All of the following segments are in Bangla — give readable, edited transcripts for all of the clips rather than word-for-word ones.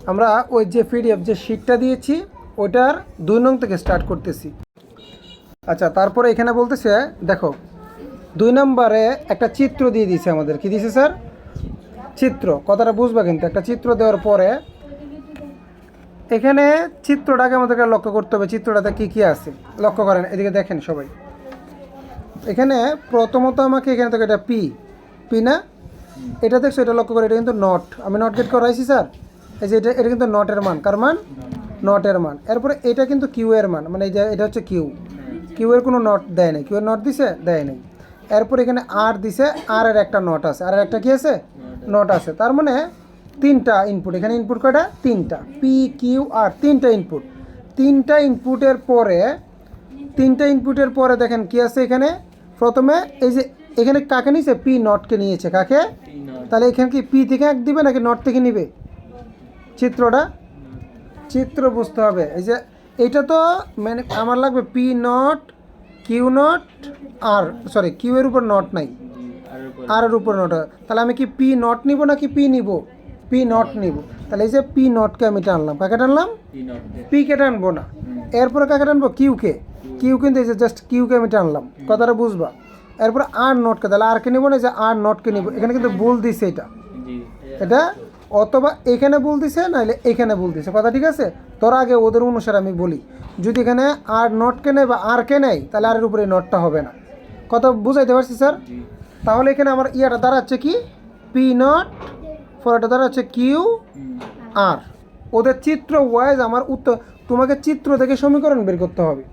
আমরা ওই যে পিডিএফ যে শিটটা দিয়েছি ওটার 2 নং থেকে স্টার্ট করতেছি। আচ্ছা, তারপরে এখানে বলতেছে দেখো 2 নম্বরে একটা চিত্র দিয়ে দিয়েছে আমাদের। কি দিয়েছে স্যার? চিত্র। কথাটা বুঝবা কিন্তু, একটা চিত্র দেওয়ার পরে এখানে চিত্রটাকে আমাদেরকে লক্ষ্য করতে হবে, চিত্রটাতে কি কি আছে লক্ষ্য করেন। এদিকে দেখেন সবাই, এখানে প্রথমত আমাকে এখানে থেকে এটা পি পি না, এটা দেখছো, এটা লক্ষ্য করে, এটা কিন্তু নট। আমি নট গেট করাইছি স্যার, এই যে এটা কিন্তু নটের মান। কার মান? নটের মান। এরপরে এটা কিন্তু কিউ এর মান, মানে এই যে এটা হচ্ছে কিউ, কিউ এর কোনো নট দেয় নাই, কিউ এর নট দিছে? দেয় নাই। এরপর এখানে আর দিছে, আর এর একটা নট আছে, আর একটা কি আছে? নট আছে। তার মানে 3টা ইনপুট, এখানে ইনপুট কয়টা? 3টা। পি কিউ আর 3টা ইনপুট। 3টা ইনপুটের পরে 3টা ইনপুটের পরে দেখেন কি আছে এখানে। প্রথমে এই যে এখানে কাকে নিয়েছে? পি নটকে নিয়েছে। কাকে? তাহলে এখানে কি পি থেকে এক দিবে নাকি নট থেকে নিবে? চিত্রটা, চিত্র বুঝতে হবে। এই যে এইটা তো মানে আমার লাগবে P not Q not R, sorry Q এর উপর নট নাই, আর এর উপর নট। তাহলে আমি কি পি নট নিব নাকি পি নিব? পি নট নিব। তাহলে এই যে পি নটকে আমি টানলাম। কাকে টানলাম? পি কে টানবো না। এরপরে কাকে টানবো? কিউকে। কিউ কিন্তু এই যে জাস্ট কিউকে আমি টানলাম। কথাটা বুঝবা। এরপরে আর নটকে, তাহলে আর কে নিব না, যে আর নটকে নিব। এখানে কিন্তু ভুল দিছে এটা, এটা অথবা এখানে ভুল দিছে নাহলে এখানে ভুল দিছে। কথা ঠিক আছে? তোর আগে ওদের অনুসারে আমি বলি, যদি এখানে আর নটকে নেয় বা আর কে নেয় তাহলে আর এর উপরে নটটা হবে না। কথা বুঝাইতে পারছি স্যার? তাহলে এখানে আমার ইয়াটা দাঁড়াচ্ছে কি? পি নট, ফরটা দাঁড়াচ্ছে কিউ আর। ওদের চিত্র ওয়াইজ আমার উত্তর, তোমাকে চিত্র থেকে সমীকরণ বের করতে হবে।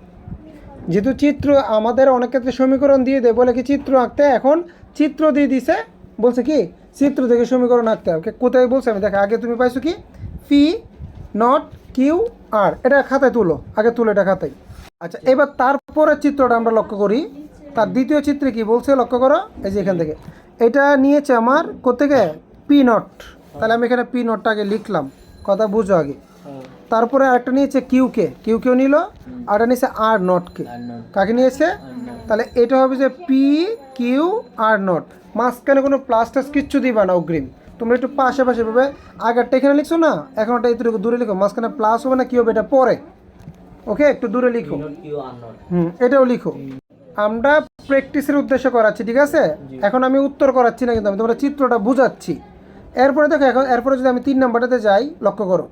যেহেতু চিত্র আমাদের অনেক ক্ষেত্রে সমীকরণ দিয়ে দেয়, বলে কি চিত্র আঁকতে, এখন চিত্র দিয়ে দিছে, বলছে কি চিত্র থেকে সমীকরণ আঁকতে হবে। কোথায় বলছে আমি দেখো, আগে তুমি পাইছো কি? পি নট কিউ আর। এটা খাতায় তুলো, আগে তুলো এটা খাতায়। আচ্ছা, এবার তারপরে চিত্রটা আমরা লক্ষ্য করি। তার দ্বিতীয় চিত্রে কি বলছে লক্ষ্য করো, এই যে এখান থেকে এটা নিয়েছে আমার কোথেকে? P not. তাহলে আমি এখানে পি নটটা আগে লিখলাম, কথা বুঝো আগে। তারপরে আরেকটা নিয়েছে কিউকে, কিউকেও নিল। আরেকটা নিয়েছে আর নটকে। কাকে নিয়েছে? তাহলে এটা হবে যে পি কিউ আর নট। মাঝখানে কোনো প্লাস টাস কিচ্ছু দিবা না অগ্রিম, তোমরা একটু পাশে পাশে পাবে। আগেরটা এখানে লিখছো না, এখন ওটা একটু দূরে লিখো। মাঝখানে প্লাস হবে না কি হবে এটা পরে, ওকে একটু দূরে লিখো। এটাও লিখো। আমরা প্র্যাকটিসের উদ্দেশ্যে করাচ্ছি, ঠিক আছে? এখন আমি উত্তর করাচ্ছি না, কিন্তু আমি তোমরা চিত্রটা বুঝাচ্ছি। এরপরে দেখো, এখন এরপরে যদি আমি 3 নাম্বারটাতে যাই, লক্ষ্য করো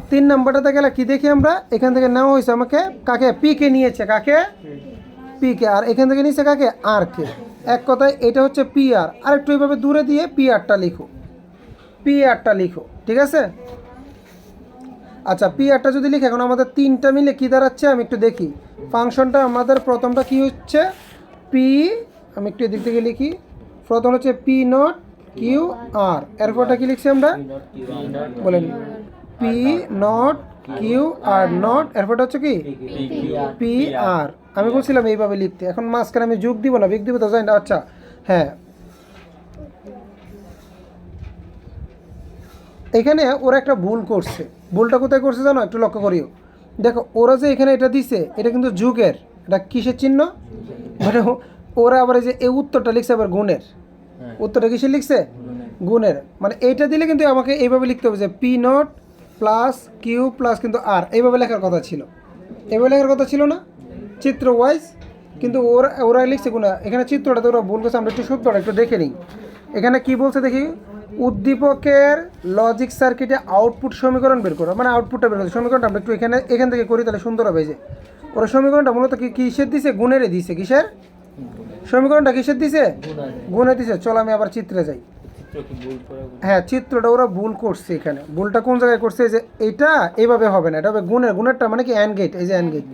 3 নাম্বারটাতে গেলে কি দেখি আমরা? এখান থেকে নেওয়া হয়েছে আমাকে কাকে? পি কে নিয়েছে। কাকে? P K. আর এখান থেকে নিয়েছে কাকে? আর কে। এক কথায় এটা হচ্ছে পি আর। আর একটু এইভাবে দূরে দিয়ে পি আরটা লিখো, পি আরটা লিখো, ঠিক আছে? আচ্ছা, পি আরটা যদি লিখে, এখন আমাদের 3টা মিলে কি দাঁড়াচ্ছে আমি একটু দেখি। ফাংশনটা আমাদের প্রথমটা কি হচ্ছে? পি, আমি একটু এদিক থেকে লিখি। প্রথম হচ্ছে পি নট কিউ আর। এরপরটা কি লিখছি আমরা? বলেন, P not Q R not. এরপরটা হচ্ছে কি? P R. আমি বলছিলাম এইভাবে লিখতে, এখন মাঝখানে আমি যোগ দিব না, বিগ দিব তো, জানি না। আচ্ছা হ্যাঁ, এখানে ওরা একটা ভুল করছে। ভুলটা কোথায় করছে জানো? একটু লক্ষ্য করিও। দেখো ওরা যে এখানে এটা দিছে, এটা কিন্তু যুগের, এটা কিসের চিহ্ন? মানে ওরা আবার এই যে এই উত্তরটা লিখছে আবার গুণের। উত্তরটা কিসের লিখছে? গুণের। মানে এইটা দিলে কিন্তু আমাকে এইভাবে লিখতে হবে যে P not plus Q plus কিন্তু আর, এইভাবে লেখার কথা ছিল। এইভাবে লেখার কথা ছিল না চিত্র ওয়াইজ, কিন্তু ওরা ওরা লিখছে গুণা। এখানে চিত্রটাতে ওরা ভুল করছে। আমরা একটু সূত্রটা একটু দেখে নিই। এখানে কি বলছে দেখি, উদ্দীপকের লজিক সার্কিটে আউটপুট সমীকরণ বের করো, মানে আউটপুটটা বের করো। সমীকরণটা আমরা একটু এখান থেকে করি, তাহলে সুন্দর হবে। যে ওরা সমীকরণটা মূলত কিসের দিছে? গুণেরই দিছে। কিসের সমীকরণটা? কিসের দিছে? গুণের দিছে। চলো আমি আবার চিত্রে যাই। হ্যাঁ, চিত্রটা ওরা ভুল করছে। এখানে ভুলটা কোন জায়গায় করছে? যে এইটা এইভাবে হবে না, এটা হবে গুণের। গুণেরটা মানে কি? And gate. এই যে অ্যান্ড গেট,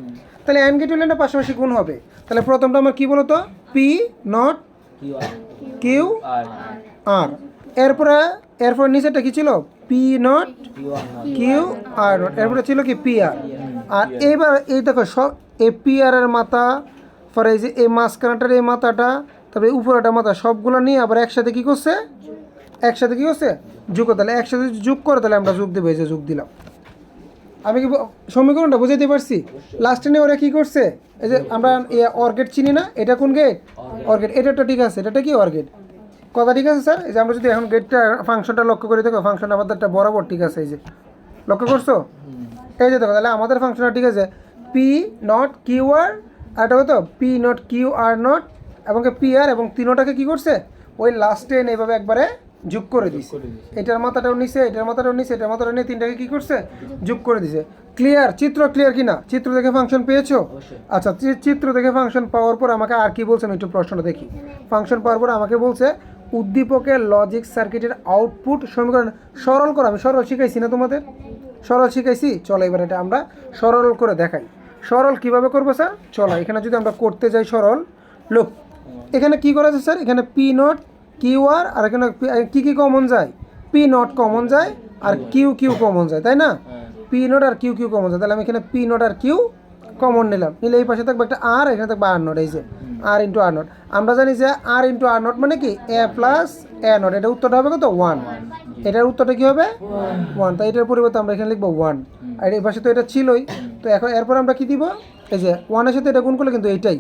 তাহলে অ্যান্ড গেট হলে না পাশাপাশি গুণ হবে। তাহলে প্রথমটা আমার কি বলতো? P not Q R. এরপরে নিচেরটা কি ছিল? P not Q R not. এরপরে ছিল কি? পি আর। আর এইবার এই দেখো সব এই পি আর এর মাথা, পরে এই যে এই মাঝখানটার এই মাথাটা, তারপরে উপরেটা মাথা, সবগুলো নিয়ে আবার একসাথে কি করছে? একসাথে কি করছে? যোগ। তাহলে একসাথে যোগ করে, তাহলে আমরা যোগ দেবো। এই যে যোগ দিলাম। আমি কি সমীকরণটা বুঝাইতে পারছি? লাস্টে নিয়ে ওরা কী করছে? এই যে আমরা অর গেট চিনি না, এটা কোন গেট? Or gate. এটা ঠিক আছে, এটা কি? Or gate. কথা ঠিক আছে স্যার? এই যে আমরা যদি এখন গেটটা ফাংশনটা লক্ষ্য করি, দেখো ফাংশন আমাদের একটা বরাবর ঠিক আছে, এই যে লক্ষ্য করছো, এই যে দেখো, তাহলে আমাদের ফাংশনটা ঠিক আছে, পি নট কিউ আর, আর এটা হতো P not Q R not এবং পি আর, এবং তিনোটাকে কী করছে ওই লাস্টে এনে এইভাবে একবারে যোগ করে দিছে, এটার মাথাটাও নিছে, এটার মাথাটাও নিছে, এটার মাথাটাও নিয়ে তিনটাকে কী করছে যোগ করে দিছে। ক্লিয়ার? চিত্র ক্লিয়ার কিনা? চিত্র দেখে ফাংশন পেয়েছো? আচ্ছা, চিত্র দেখে ফাংশন পাওয়ার পর আমাকে আর কি বলছে আমি একটু প্রশ্নটা দেখি। ফাংশন পাওয়ার পর আমাকে বলছে উদ্দীপকের লজিক সার্কিটের আউটপুট সমীকরণ সরল করো। আমি সরল শিখাইছি না তোমাদের? সরল শিখাইছি, চলো এবার এটা আমরা সরল করে দেখাই। সরল কিভাবে করবো স্যার? চলো এখানে যদি আমরা করতে যাই সরল, লোক এখানে কি করা যায় স্যার? এখানে পি নট কিউ আর, আর এখানে কি কমন যায়? পি নট কমন যায় আর কিউ কিউ কমন যায়, তাই না? P not R Q Q common যায়, তাহলে আমি এখানে P not R Q common নিলাম, নিলে এই পাশে থাকবে একটা আর, এখানে থাকবে আর নট, এই যে আর ইন্টু আর নট। আমরা জানি যে আর ইন্টু আর নট মানে কি এ প্লাস এ নট, এটা উত্তরটা হবে কত? 1। এটার উত্তরটা কী হবে? 1। তাই এটার পরিবর্তে আমরা এখানে লিখবো 1, আর এই পাশে তো এটা ছিলই, তো এখন এরপর আমরা কি দিব? এই যে 1-এর সাথে এটা গুণ করলে কিন্তু এইটাই,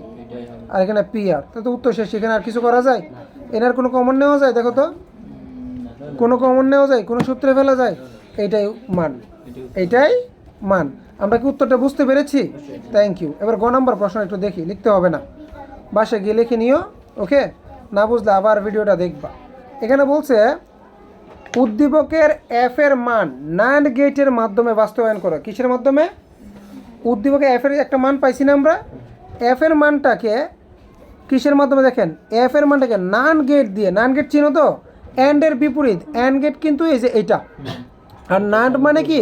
আর এখানে পি আর, তো উত্তর শেষ। এখানে আর কিছু করা যায়? এনার কোনো কমন নেওয়া যায়? দেখো তো, কোনো কমন নেওয়া যায়? কোনো সূত্রে ফেলা যায়? এইটাই মান, এইটাই মান। আমরা কি উত্তরটা বুঝতে পেরেছি? Thank you. এবার গ নাম্বার প্রশ্ন একটু দেখি, লিখতে হবে না, বাসে গিয়ে লিখে নিও, ওকে? না বুঝলে আবার ভিডিওটা দেখবা। এখানে বলছে উদ্দীপকের এফ এর মান NAND গেটের মাধ্যমে বাস্তবায়ন করো। কিসের মাধ্যমে? উদ্দীপকে এফ এর একটা মান পাইছি না আমরা, এফ এর মানটাকে কিসের মাধ্যমে? দেখেন এফ এর মানটাকে NAND গেট দিয়ে, NAND গেট চিনো তো? অ্যান্ড এর বিপরীত, অ্যান্ড গেট কিন্তু এই যে এইটা, আর NAND মানে কি?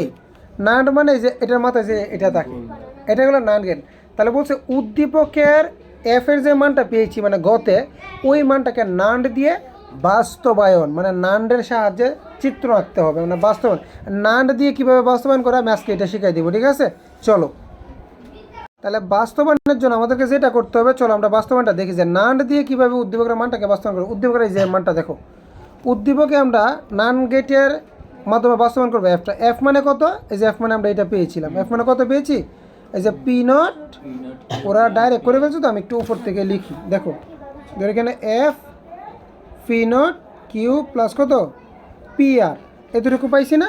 NAND মানে এই যে এটার মাথায় যে এটা থাকে, এটা হলো NAND গেট। তাহলে বলছে উদ্দীপকের এফ এর যে মানটা পেয়েছি মানে গতে, ওই মানটাকে NAND দিয়ে বাস্তবায়ন, মানে NAND-এর সাহায্যে চিত্র আঁকতে হবে, মানে বাস্তবায়ন। NAND দিয়ে কীভাবে বাস্তবায়ন করা আমি আজকে এটা শিখাই দেবো, ঠিক আছে? চলো তাহলে বাস্তবায়নের জন্য আমাদেরকে যেটা করতে হবে, চলো আমরা বাস্তবায়নটা দেখি যে NAND দিয়ে কীভাবে উদ্দীপকের মানটাকে বাস্তবায়ন করবো। উদ্দীপকের এই যে মানটা দেখো, উদ্দীপকে আমরা NAND গেটের মাধ্যমে বাস্তবায়ন করবো এফটা। এফ মানে কত? এই যে এফ মানে আমরা এটা পেয়েছিলাম, এফ মানে কত পেয়েছি? এই যে পি নট, ওরা ডাইরেক্ট করে ফেলছে তো, আমি একটু উপর থেকে লিখি, দেখো ধর এখানে F P not Q plus কত? পি আর, এতটুকু পাইছি না?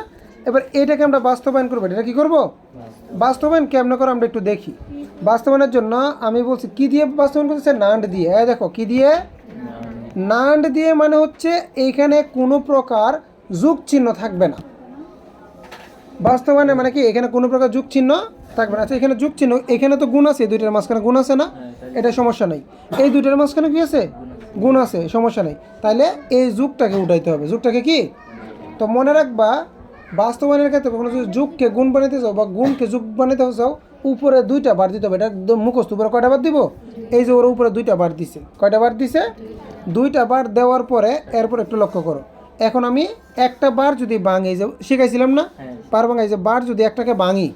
এবার এটাকে আমরা বাস্তবায়ন করবো। এটা কি করবো? বাস্তবায়ন কেমন করে আমরা একটু দেখি। বাস্তবায়নের জন্য আমি বলছি কি দিয়ে বাস্তবায়ন করতেছে? NAND দিয়ে। দেখো কি দিয়ে? NAND দিয়ে মানে হচ্ছে এইখানে কোনো প্রকার যুগ চিহ্ন থাকবে না। বাস্তবায়নে মানে কি এখানে কোনো প্রকার যুগ চিহ্ন থাকবে না। আচ্ছা এখানে যুগ চিহ্ন, এখানে তো গুণ আছে, দুইটার মাঝখানে গুণ আছে না? এটা সমস্যা নেই। এই দুইটার মাঝখানে কি আছে? গুণ আছে, সমস্যা নেই। তাহলে এই যুগটাকে উঠাইতে হবে। যুগটাকে কি? তো মনে রাখবা বাস্তবায়নের ক্ষেত্রে কখনো যদি যুগকে গুণ বানাইতে চাও বা গুণকে যুগ বানাইতে চাও, উপরে 2টা বার দিতে হবে। এটা একদম মুখস্থ। উপরে কয়টা বার দিব? এই যে ওর উপরে 2টা বার দিছে। কয়টা বার দিছে? 2টা বার দেওয়ার পরে এরপর একটু লক্ষ্য করো। এখন আমি একটা বার যদি ভাঙি, এই যে শিখাইছিলাম না বার ভাঙা, এই যে বার যদি একটাকে ভাঙি,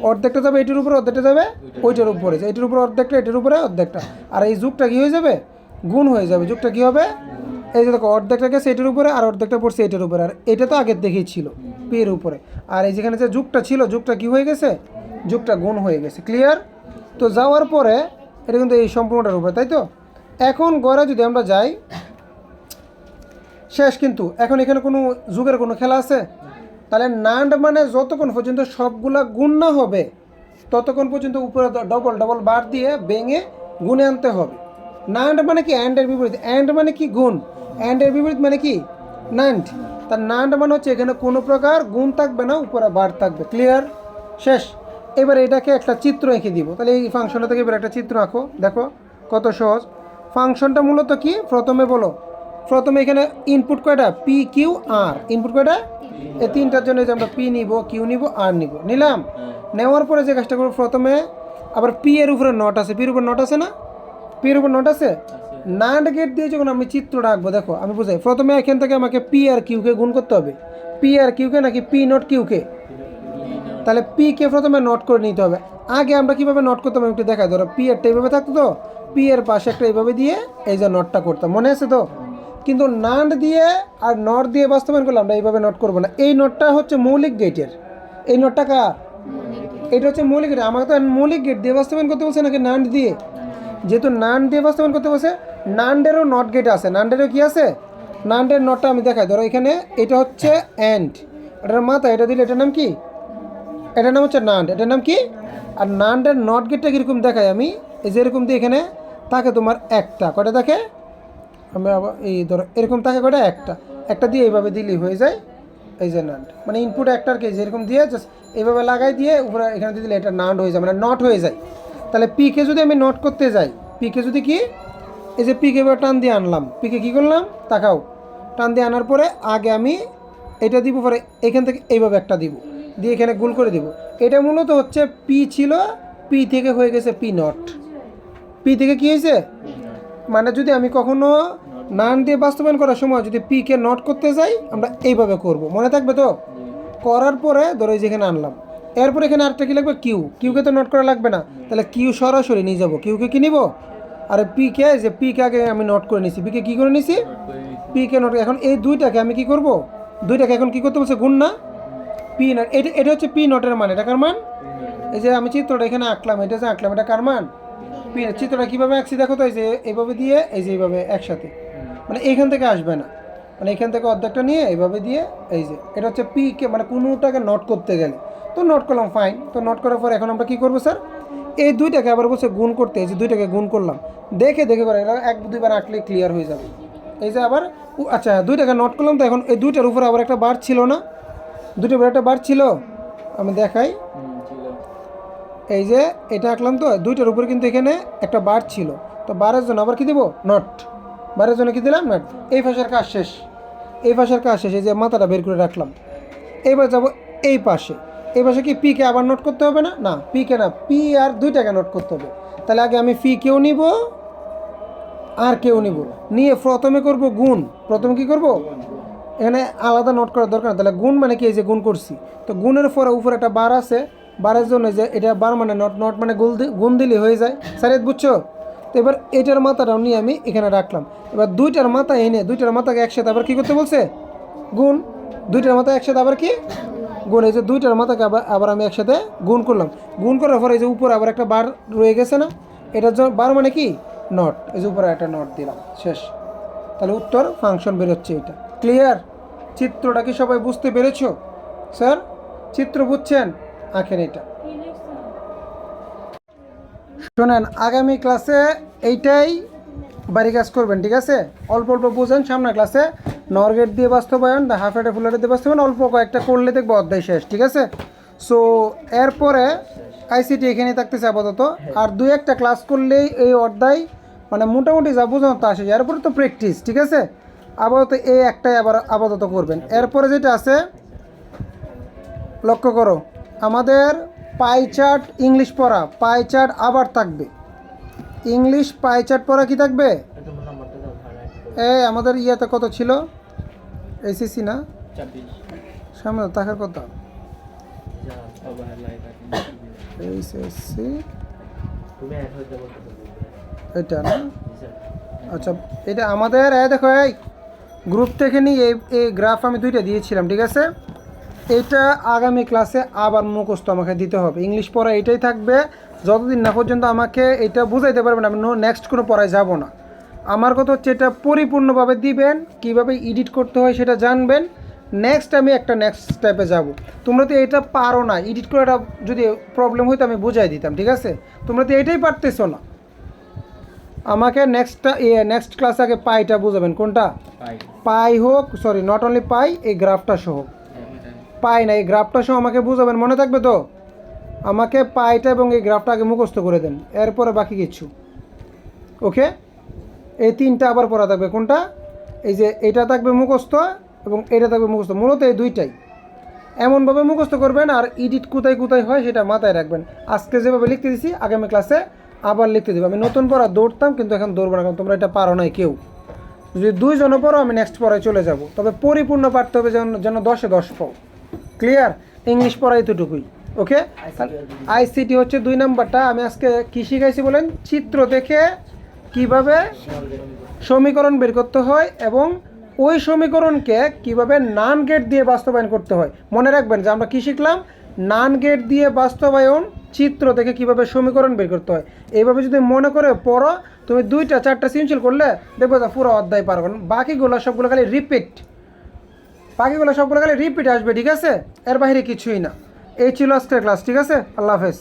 অর্ধেকটা যাবে এটার উপরে, অর্ধেকটা যাবে ওইটার উপরে, এটার উপরে অর্ধেকটা, এটার উপরে অর্ধেকটা, আর এই যুগটা কী হয়ে যাবে? গুণ হয়ে যাবে। যুগটা কী হবে? এই যে দেখো অর্ধেকটা গেছে এটার উপরে, আর অর্ধেকটা পড়ছে এটার উপরে, আর এটা তো আগের দেখেই ছিল পের উপরে, আর এই যেখানে যে যুগটা ছিল, যুগটা কী হয়ে গেছে? যুগটা গুণ হয়ে গেছে। ক্লিয়ার? তো যাওয়ার পরে এটা কিন্তু এই সম্পূর্ণটার উপরে, তাই তো? এখন গড়ে যদি আমরা যাই, শেষ কিন্তু। এখন এখানে কোনো যুগের কোনো খেলা আছে? তাহলে NAND মানে যতক্ষণ পর্যন্ত সবগুলা গুণ না হবে ততক্ষণ পর্যন্ত উপরে ডবল ডবল বার দিয়ে ভেঙে গুণে আনতে হবে। NAND মানে কি? অ্যান্ডের বিপরীত। অ্যান্ড মানে কি? গুণ। অ্যান্ডের বিপরীত মানে কি? NAND। তার NAND মানে হচ্ছে এখানে কোনো প্রকার গুণ থাকবে না, উপরে বার থাকবে। ক্লিয়ার? শেষ। এবার এটাকে একটা চিত্র এঁকে দিব। তাহলে এই ফাংশনটা থেকে এবার একটা চিত্র আঁকো, দেখো কত সহজ। ফাংশনটা মূলত কি? প্রথমে বলো, প্রথমে এখানে ইনপুট কয়টা? P Q R. ইনপুট কয়টা? এই তিনটার জন্য যে আমরা পি নিব, কিউ নিব, আর নিব। নিলাম। নেওয়ার পরে যে কাজটা করবো, প্রথমে আবার পি এর উপরে নট আছে, পির উপর নট আছে না? পির উপর নট আছে। NAND গেট দিয়ে যখন আমি চিত্রটা আঁকবো, দেখো আমি বুঝাই। প্রথমে এখান থেকে আমাকে পি আর কিউকে গুণ করতে হবে। পি আর কিউকে নাকি পি নট কিউকে? তাহলে পি কে প্রথমে নোট করে নিতে হবে। আগে আমরা কীভাবে নোট করতাম একটু দেখাই। ধরো পি এরটা এইভাবে থাকতো তো, পি এর পাশে একটা এইভাবে দিয়ে এই যে নোটটা করতাম, মনে আছে তো? কিন্তু NAND দিয়ে আর নট দিয়ে বাস্তবায়ন করলে আমরা এইভাবে নোট করবো না। এই নোটটা হচ্ছে মৌলিক গেটের। এই নোটটা কার? এটা হচ্ছে মৌলিক গেট। আমাকে তো মৌলিক গেট দিয়ে বাস্তবায়ন করতে বলছে নাকি NAND দিয়ে? যেহেতু NAND দিয়ে বাস্তবায়ন করতে বলছে, NAND-এরও নট গেট আছে। NAND-এরও কি আছে? নান্ডের নটটা আমি দেখাই, ধরো এখানে এটা হচ্ছে অ্যান্ড, এটার মাথা এটা দিলে এটার নাম কি? এটার নাম হচ্ছে নান্ড, এটার নাম কি? আর নান্ডের নট গেটটা কীরকম দেখাই আমি, এই যে এরকম দিয়ে এখানে থাকে তোমার একটা, কটা থাকে? আমি আবার এই ধরো এরকম থাকে কটা? একটা, একটা দিয়ে এইভাবে দিলেই হয়ে যায় এই যে নান্ড, মানে ইনপুট একটার কে যেরকম দিয়ে জাস্ট এইভাবে লাগাই দিয়ে উপরে এখানে দিয়ে দিলে এটা নান্ড হয়ে যায়, মানে নট হয়ে যায়। তাহলে পিকে যদি আমি নট করতে যাই, পিকে যদি কি, এই যে পিকে এবার টান দিয়ে আনলাম, পিকে কী করলাম তাকাও, টান দিয়ে আনার পরে আগে আমি এটা দিব, পরে এখান থেকে এইভাবে একটা দিব, দিয়ে এখানে গোল করে দিব। এটা মূলত হচ্ছে পি ছিল, পি থেকে হয়ে গেছে পি নট। পি থেকে কী হয়েছে, মানে যদি আমি কখনো নান দিয়ে বাস্তবায়ন করার সময় যদি পিকে নট করতে যাই আমরা এইভাবে করব, মনে থাকবে তো? করার পরে ধরো এই যেখানে আনলাম, এরপর এখানে আরেকটা কী লাগবে, কিউ, কিউকে তো নোট করা লাগবে না, তাহলে কিউ সরাসরি নিয়ে যাবো, কিউকে কী নিব, আর পিকে যে পিকে আগে আমি নোট করে নিছি, পিকে কী করে নিছি, পিকে নোট। এখন এই দুইটাকে আমি কি করব, দুইটাকে এখন কী করতে বলছে, গুণ না, পি নট, এটা এটা হচ্ছে পি নটের মান, এটা কার মান? এই যে আমি চিত্রটা এখানে আঁকলাম, এটা যে আঁকলাম এটা কার মান? পি। চিত্রটা কীভাবে আঁকছি দেখো তো, এই যে এইভাবে দিয়ে এই যে এইভাবে একসাথে, মানে এইখান থেকে আসবে না, মানে এখান থেকে অর্ধেকটা নিয়ে এইভাবে দিয়ে এই যে এটা হচ্ছে পিকে, মানে কোনোটাকে নোট করতে গেলে তো নোট করলাম, ফাইন। তো নোট করার পর এখন আমরা কী করবো স্যার, এই দুইটাকে আবার বসে গুণ করতে, এই যে দুইটাকে গুণ করলাম, দেখে দেখে করে এটা এক দুইবার আঁকলে ক্লিয়ার হয়ে যাবে। এই যে আবার আচ্ছা দুইটাকে নোট করলাম, তো এখন এই দুইটার উপরে আবার একটা বার ছিল না, দুটোর উপরে একটা বার ছিল, আমি দেখাই, এই যে এটা আঁকলাম, তো দুইটার উপরে কিন্তু এখানে একটা বার ছিল, তো বারের জন্য আবার কি দেবো, নট, বারের জন্য কি দিলাম, নট। এই ভাষার কাজ শেষ, এই ভাষার কাজ শেষ, এই যে মাথাটা বের করে রাখলাম। এবার যাব এই পাশে, এই পাশে কি পিকে আবার নোট করতে হবে না? না, পিকে না, পি আর দুইটাকে নোট করতে হবে। তাহলে আগে আমি পি কেউ নিব আর কেউ নিব, নিয়ে প্রথমে করব গুণ, প্রথমে কি করব, এখানে আলাদা নোট করার দরকার না, তাহলে গুণ মানে কি, এই যে গুণ করছি, তো গুণের পরে উপরে একটা বার আছে, বারের জন্য যে এটা বার মানে নট, নট মানে গুণ দিলে হয়ে যায়, স্যারেদ বুঝছো? তো এবার এটার মাথাটাও নিয়ে আমি এখানে রাখলাম, এবার দুইটার মাথা এনে দুইটার মাথাকে একসাথে আবার কী করতে বলছে, গুণ, দুইটার মাথা একসাথে আবার কি গুণ, এই যে দুইটার মাথাকে আবার আবার আমি একসাথে গুণ করলাম, গুণ করার পরে এই যে উপরে আবার একটা বার রয়ে গেছে না, এটার জন্য বার মানে কি নট, এই যে উপরে একটা নট দিলাম, শেষ। তাহলে উত্তর ফাংশন বেরোচ্ছে এটা। ক্লিয়ার? চিত্রটা কি সবাই বুঝতে পেরেছো? স্যার চিত্র বুঝছেন? আঁকেন এটা। শোনেন, আগামী ক্লাসে এইটাই বাড়ি কাজ করবেন, ঠিক আছে? অল্প অল্প বুঝেন, সামনের ক্লাসে নর গেট দিয়ে বাস্তবায়ন, হাফ এটে ফুল দিয়ে বাস্তবায়ন অল্প কয়েকটা করলে দেখবো অধ্যায় শেষ, ঠিক আছে? সো এরপরে আইসিটি এখানেই থাকতেছে আপাতত, আর দুই একটা ক্লাস করলেই এই অধ্যায় মানে মোটামুটি যা বোঝানো তা শেষ। এরপরে তো প্র্যাকটিস, ঠিক আছে? আপাতত এই একটাই আবার আপাতত করবেন। এরপরে যেটা আছে লক্ষ্য করো, আমাদের পাই চার্ট ইংলিশ পড়া, পাই চার্ট আবার থাকবে, ইংলিশ পাই চার্ট পড়া কি থাকবে? আমাদের ইয়েতে কত ছিল, এসএসসি না, সামনে থাকার কথা, এসএসসি এটা না, আচ্ছা এটা আমাদের দেখো এই গ্রুপ থেকে নিয়ে এই গ্রাফ আমি দুইটা দিয়েছিলাম, ঠিক আছে? এটা আগামী ক্লাসে আবার মুখস্থ আমাকে দিতে হবে, ইংলিশ পড়া এটাই থাকবে যতদিন না পর্যন্ত আমাকে এটা বুঝাইতে পারবেন, আমি নেক্সট কোনো পড়ায় যাব না। আমার কথা হচ্ছে এটা পরিপূর্ণভাবে দিবেন, কিভাবে এডিট করতে হয় সেটা জানবেন, নেক্সট আমি একটা নেক্সট স্টেপে যাব। তোমরা তো এটা পারো না, এডিট করাটা যদি প্রবলেম হইতো আমি বুঝাই দিতাম, ঠিক আছে? তোমরা তো এটাই পারতেছো না, আমাকে নেক্সট ক্লাসে আগে পাইটা বুঝাবেন, কোনটা পাই হোক, সরি নট অনলি পাই, এই গ্রাফটা সহ, পাই না এই গ্রাফটা সহ আমাকে বুঝাবেন, মনে থাকবে তো? আমাকে পাইটা এবং এই গ্রাফটা আগে মুখস্থ করে দেন, এরপরে বাকি কিছু, ওকে? এই তিনটা আবার পড়া থাকবে, কোনটা? এই যে এটা থাকবে মুখস্থ এবং এটা থাকবে মুখস্থ, মূলত এই দুইটাই এমনভাবে মুখস্থ করবেন, আর এডিট কোথায় কোথায় হয় সেটা মাথায় রাখবেন। আজকে যেভাবে লিখতে দিছি আগামী ক্লাসে আবার লিখতে দেবো। আমি নতুন পড়া দৌড়তাম, কিন্তু এখন দৌড়বো না, কারণ তোমরা এটা পারো নাই কেউ। যদি দুইজনও পড়ো আমি নেক্সট পড়ায় চলে যাব, তবে পরিপূর্ণ পারতে হবে, যেন 10-এ 10 পাও। ক্লিয়ার? ইংলিশ পড়া এতটুকুই, ওকে? আইসিটি হচ্ছে 2 নাম্বারটা। আমি আজকে কী শিখাইছি বলেন? চিত্র দেখে কিভাবে সমীকরণ বের করতে হয় এবং ওই সমীকরণকে কিভাবে নান গেট দিয়ে বাস্তবায়ন করতে হয়। মনে রাখবেন যে আমরা কী শিখলাম, নান গেট দিয়ে বাস্তবায়ন, চিত্র থেকে কিভাবে সমীকরণ বের করতে হয়। এইভাবে যদি মনে করে পড়ো তুমি 2টা 4টা সৃজনশীল করলে দেখবো যে পুরো অধ্যায় পারো, বাকিগুলো সবগুলো খালি রিপিট, বাকিগুলো সবগুলো খালি রিপিট আসবে, ঠিক আছে? এর বাইরে কিছুই না। এই ছিল আজকের ক্লাস, ঠিক আছে? আল্লাহ হাফেজ।